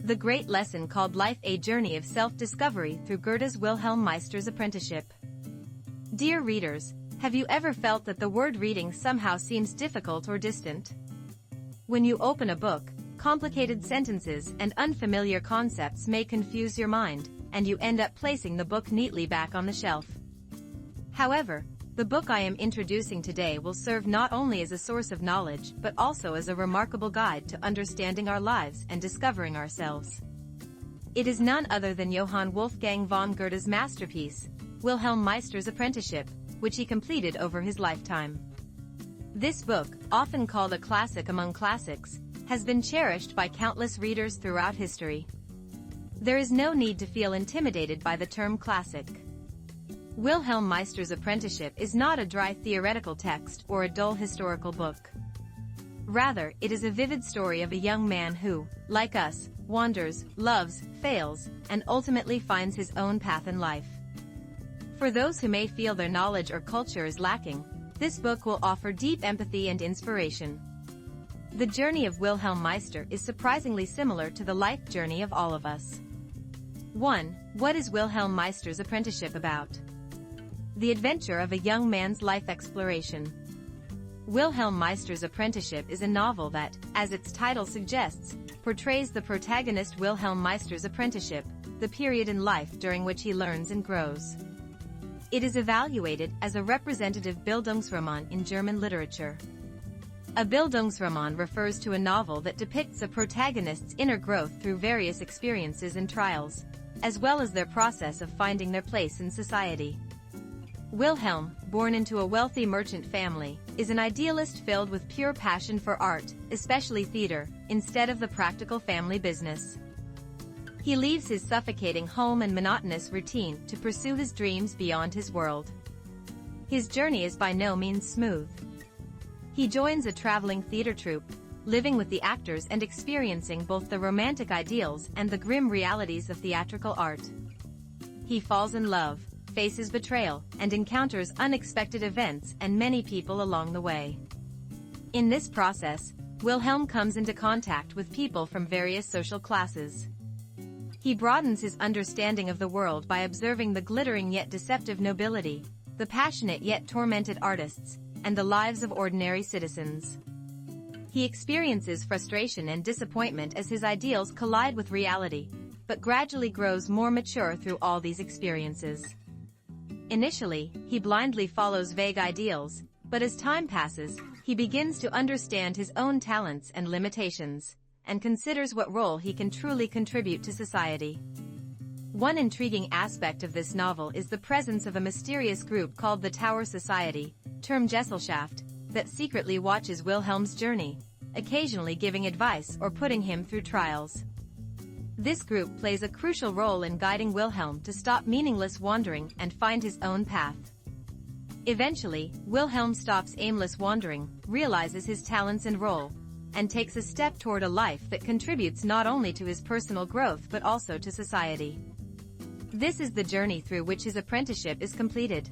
The great lesson called life, a journey of self-discovery through Goethe's Wilhelm Meister's apprenticeship. Dear readers, have you ever felt that the word reading somehow seems difficult or distant? When you open a book, complicated sentences and unfamiliar concepts may confuse your mind, and you end up placing the book neatly back on the shelf. However, the book I am introducing today will serve not only as a source of knowledge but also as a remarkable guide to understanding our lives and discovering ourselves. It is none other than Johann Wolfgang von Goethe's masterpiece, Wilhelm Meister's Apprenticeship, which he completed over his lifetime. This book, often called a classic among classics, has been cherished by countless readers throughout history. There is no need to feel intimidated by the term classic. Wilhelm Meister's Apprenticeship is not a dry theoretical text or a dull historical book. Rather, it is a vivid story of a young man who, like us, wanders, loves, fails, and ultimately finds his own path in life. For those who may feel their knowledge or culture is lacking, this book will offer deep empathy and inspiration. The journey of Wilhelm Meister is surprisingly similar to the life journey of all of us. 1. What is Wilhelm Meister's apprenticeship about? The adventure of a young man's life exploration. Wilhelm Meister's Apprenticeship is a novel that, as its title suggests, portrays the protagonist Wilhelm Meister's apprenticeship, the period in life during which he learns and grows. It is evaluated as a representative Bildungsroman in German literature. A Bildungsroman refers to a novel that depicts a protagonist's inner growth through various experiences and trials, as well as their process of finding their place in society. Wilhelm, born into a wealthy merchant family, is an idealist filled with pure passion for art, especially theater, instead of the practical family business. He leaves his suffocating home and monotonous routine to pursue his dreams beyond his world. His journey is by no means smooth. He joins a traveling theater troupe, living with the actors and experiencing both the romantic ideals and the grim realities of theatrical art. He falls in love, faces betrayal, and encounters unexpected events and many people along the way. In this process, Wilhelm comes into contact with people from various social classes. He broadens his understanding of the world by observing the glittering yet deceptive nobility, the passionate yet tormented artists, and the lives of ordinary citizens. He experiences frustration and disappointment as his ideals collide with reality, but gradually grows more mature through all these experiences. Initially, he blindly follows vague ideals, but as time passes, he begins to understand his own talents and limitations, and considers what role he can truly contribute to society. One intriguing aspect of this novel is the presence of a mysterious group called the Tower Society, termed Gesellschaft, that secretly watches Wilhelm's journey, occasionally giving advice or putting him through trials. This group plays a crucial role in guiding Wilhelm to stop meaningless wandering and find his own path. Eventually, Wilhelm stops aimless wandering, realizes his talents and role, and takes a step toward a life that contributes not only to his personal growth but also to society. This is the journey through which his apprenticeship is completed.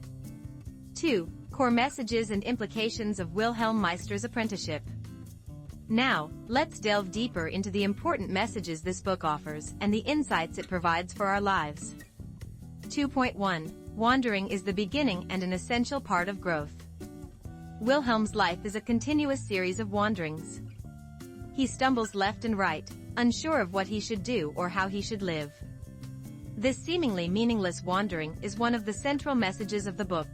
2. Core messages and implications of Wilhelm Meister's apprenticeship. Now, let's delve deeper into the important messages this book offers and the insights it provides for our lives. 2.1. Wandering is the beginning and an essential part of growth. Wilhelm's life is a continuous series of wanderings. He stumbles left and right, unsure of what he should do or how he should live. This seemingly meaningless wandering is one of the central messages of the book.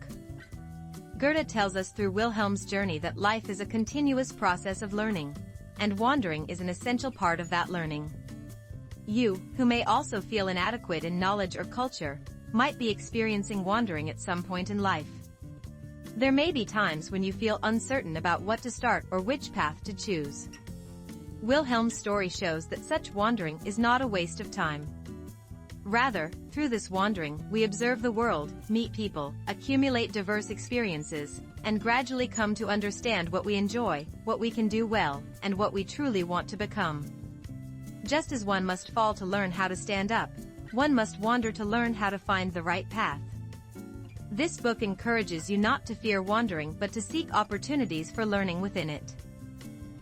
Goethe tells us through Wilhelm's journey that life is a continuous process of learning, and wandering is an essential part of that learning. You, who may also feel inadequate in knowledge or culture, might be experiencing wandering at some point in life. There may be times when you feel uncertain about what to start or which path to choose. Wilhelm's story shows that such wandering is not a waste of time. Rather, through this wandering, we observe the world, meet people, accumulate diverse experiences, and gradually come to understand what we enjoy, what we can do well, and what we truly want to become. Just as one must fall to learn how to stand up, one must wander to learn how to find the right path. This book encourages you not to fear wandering but to seek opportunities for learning within it.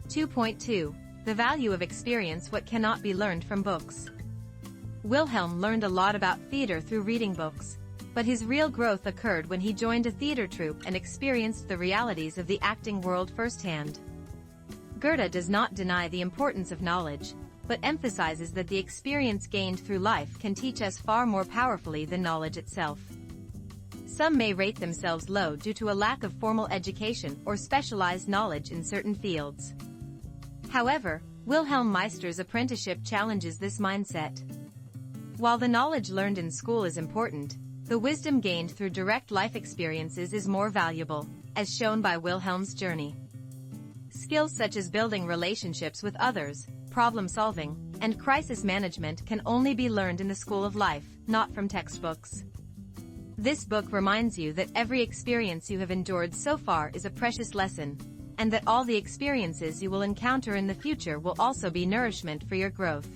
2.2. the value of experience what cannot be learned from books. Wilhelm learned a lot about theater through reading books, but his real growth occurred when he joined a theater troupe and experienced the realities of the acting world firsthand. Goethe does not deny the importance of knowledge, but emphasizes that the experience gained through life can teach us far more powerfully than knowledge itself. Some may rate themselves low due to a lack of formal education or specialized knowledge in certain fields. However, Wilhelm Meister's apprenticeship challenges this mindset. While the knowledge learned in school is important, the wisdom gained through direct life experiences is more valuable, as shown by Wilhelm's journey. Skills such as building relationships with others, problem-solving, and crisis management can only be learned in the school of life, not from textbooks. This book reminds you that every experience you have endured so far is a precious lesson, and that all the experiences you will encounter in the future will also be nourishment for your growth.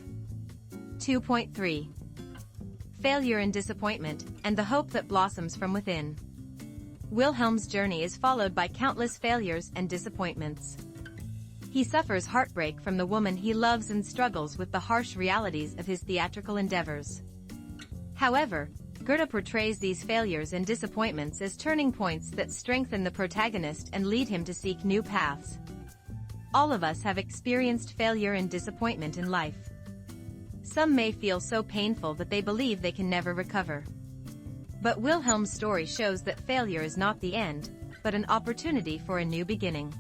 2.3. Failure and disappointment, and the hope that blossoms from within. Wilhelm's journey is followed by countless failures and disappointments. He suffers heartbreak from the woman he loves and struggles with the harsh realities of his theatrical endeavors. However, Goethe portrays these failures and disappointments as turning points that strengthen the protagonist and lead him to seek new paths. All of us have experienced failure and disappointment in life. Some may feel so painful that they believe they can never recover. But Wilhelm's story shows that failure is not the end, but an opportunity for a new beginning.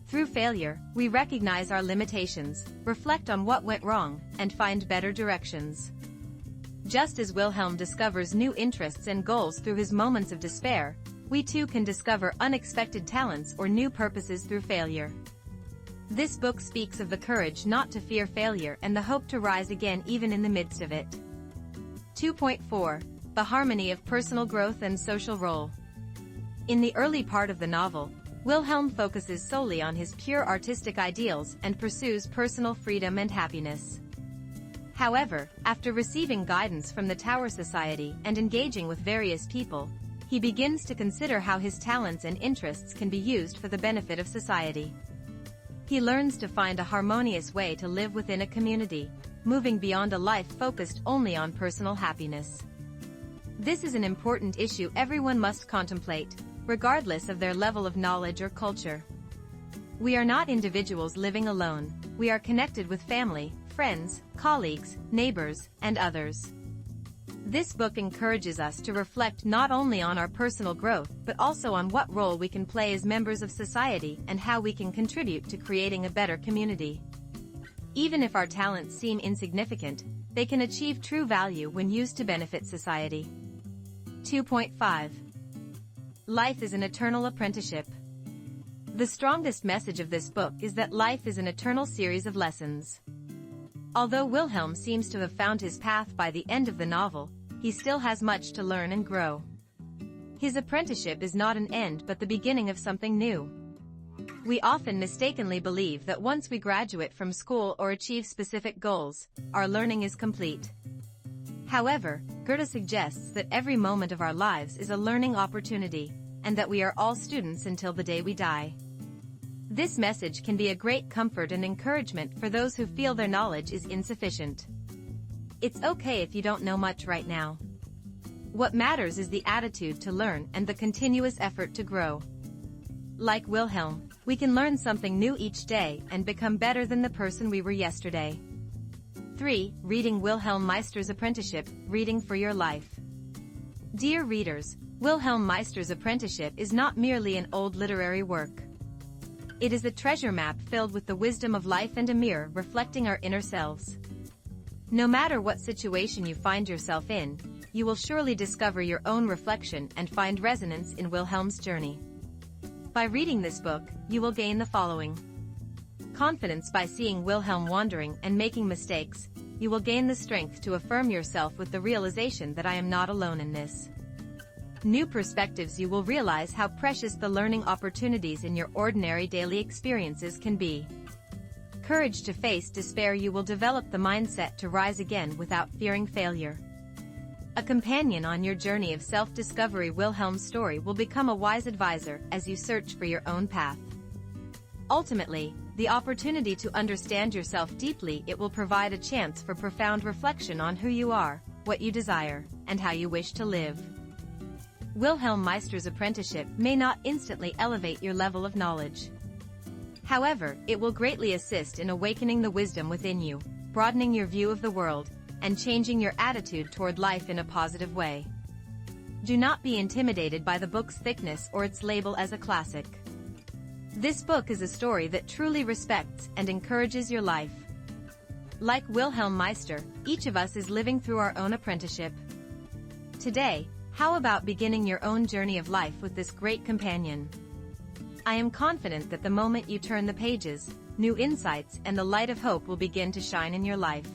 Through failure, we recognize our limitations, reflect on what went wrong, and find better directions. Just as Wilhelm discovers new interests and goals through his moments of despair, we too can discover unexpected talents or new purposes through failure. This book speaks of the courage not to fear failure and the hope to rise again even in the midst of it. 2.4. The harmony of personal growth and social role. In the early part of the novel, Wilhelm focuses solely on his pure artistic ideals and pursues personal freedom and happiness. However, after receiving guidance from the Tower Society and engaging with various people, he begins to consider how his talents and interests can be used for the benefit of society. He learns to find a harmonious way to live within a community, moving beyond a life focused only on personal happiness. This is an important issue everyone must contemplate, regardless of their level of knowledge or culture. We are not individuals living alone, we are connected with family, friends, colleagues, neighbors, and others. This book encourages us to reflect not only on our personal growth but also on what role we can play as members of society and how we can contribute to creating a better community. Even if our talents seem insignificant, they can achieve true value when used to benefit society. 2.5. Life is an eternal apprenticeship. The strongest message of this book is that life is an eternal series of lessons. Although Wilhelm seems to have found his path by the end of the novel, he still has much to learn and grow. His apprenticeship is not an end but the beginning of something new. We often mistakenly believe that once we graduate from school or achieve specific goals, our learning is complete. However, Goethe suggests that every moment of our lives is a learning opportunity, and that we are all students until the day we die. This message can be a great comfort and encouragement for those who feel their knowledge is insufficient. It's okay if you don't know much right now. What matters is the attitude to learn and the continuous effort to grow. Like Wilhelm, we can learn something new each day and become better than the person we were yesterday. 3. Reading Wilhelm Meister's Apprenticeship, Reading for Your Life. Dear readers, Wilhelm Meister's Apprenticeship is not merely an old literary work. It is a treasure map filled with the wisdom of life and a mirror reflecting our inner selves. No matter what situation you find yourself in, you will surely discover your own reflection and find resonance in Wilhelm's journey. By reading this book, you will gain the following. Confidence by seeing Wilhelm wandering and making mistakes. You will gain the strength to affirm yourself with the realization that I am not alone in this. New perspectives. You will realize how precious the learning opportunities in your ordinary daily experiences can be. Courage to face despair. You will develop the mindset to rise again without fearing failure. A companion on your journey of self-discovery. Wilhelm's story will become a wise advisor as you search for your own path. Ultimately, the opportunity to understand yourself deeply. It will provide a chance for profound reflection on who you are, what you desire, and how you wish to live. Wilhelm Meister's apprenticeship may not instantly elevate your level of knowledge. However, it will greatly assist in awakening the wisdom within you, broadening your view of the world, and changing your attitude toward life in a positive way. Do not be intimidated by the book's thickness or its label as a classic. This book is a story that truly respects and encourages your life. Like Wilhelm Meister, each of us is living through our own apprenticeship. Today, how about beginning your own journey of life with this great companion? I am confident that the moment you turn the pages, new insights and the light of hope will begin to shine in your life.